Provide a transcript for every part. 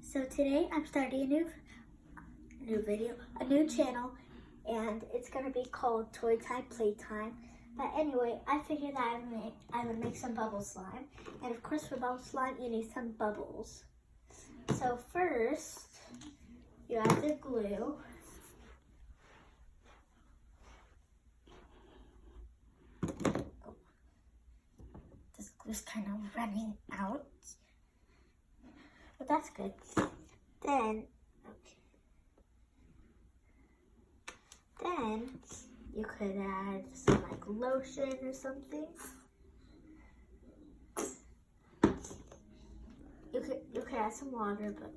So today I'm starting a new channel, and it's gonna be called Toy Time Playtime. But anyway, I figured that I would make some bubble slime, and of course for bubble slime you need some bubbles. So first you add the glue. This glue's kind of running out, but that's good. Then you could add some like lotion or something. You could add some water, but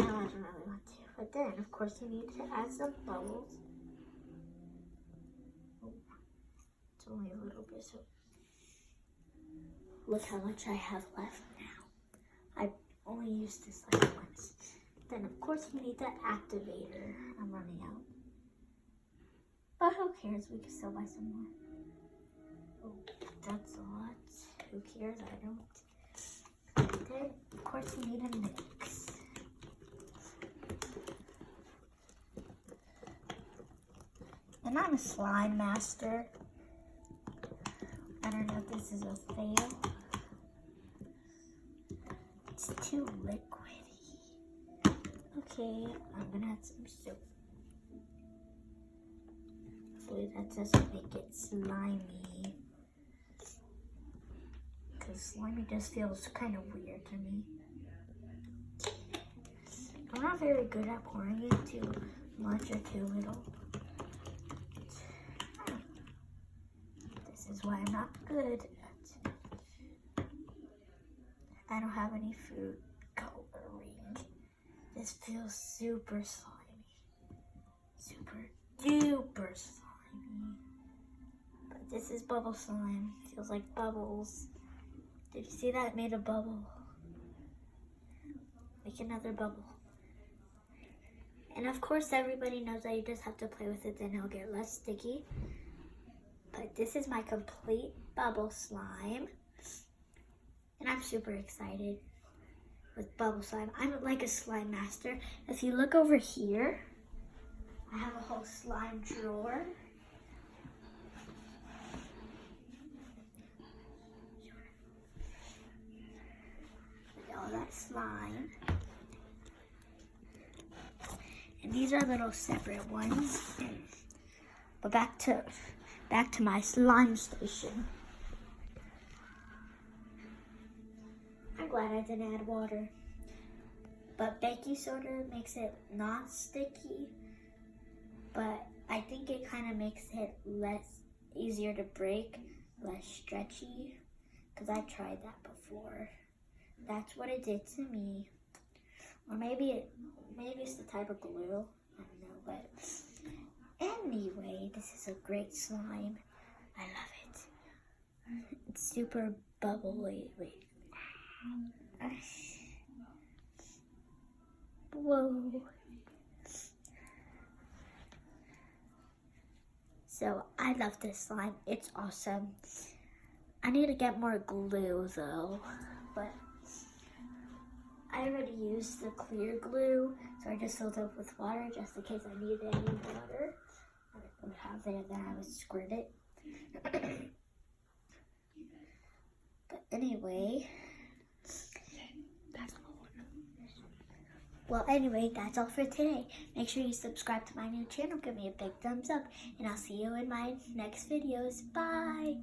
now I don't really want to. But then, of course, you need to add some bubbles. Oh, it's only a little bit, so look how much I have left now. I only used this like once. Then, of course, you need the activator. I'm running out. But who cares? We can still buy some more. Oh, that's a lot. Who cares? I don't. Then, of course, you need a mix. And I'm a slime master. I don't know if this is a fail. It's too liquidy. Okay, I'm gonna add some soap. Hopefully that doesn't make it slimy. Because slimy just feels kind of weird to me. I'm not very good at pouring it too much or too little. This is why I'm not good at. I don't have any food coloring. This feels super slimy. Super duper slimy. But this is bubble slime. Feels like bubbles. Did you see that? It made a bubble. Make another bubble. And of course everybody knows that you just have to play with it, then it'll get less sticky. But this is my complete bubble slime. And I'm super excited with bubble slime. I'm like a slime master. If you look over here, I have a whole slime drawer. With all that slime. And these are little separate ones. But back to my slime station. I'm glad I didn't add water. But baking soda makes it not sticky. But I think it kind of makes it easier to break, less stretchy. Because I tried that before. That's what it did to me. Or maybe it's the type of glue. I don't know, but anyway, this is a great slime. I love it. It's super bubbly. Wait. Whoa. So I love this slime. It's awesome. I need to get more glue though, but I already used the clear glue, so I just filled it up with water just in case I needed any water. I would have it and then I would squirt it. But anyway, that's all for today. Make sure you subscribe to my new channel, give me a big thumbs up, and I'll see you in my next videos. Bye!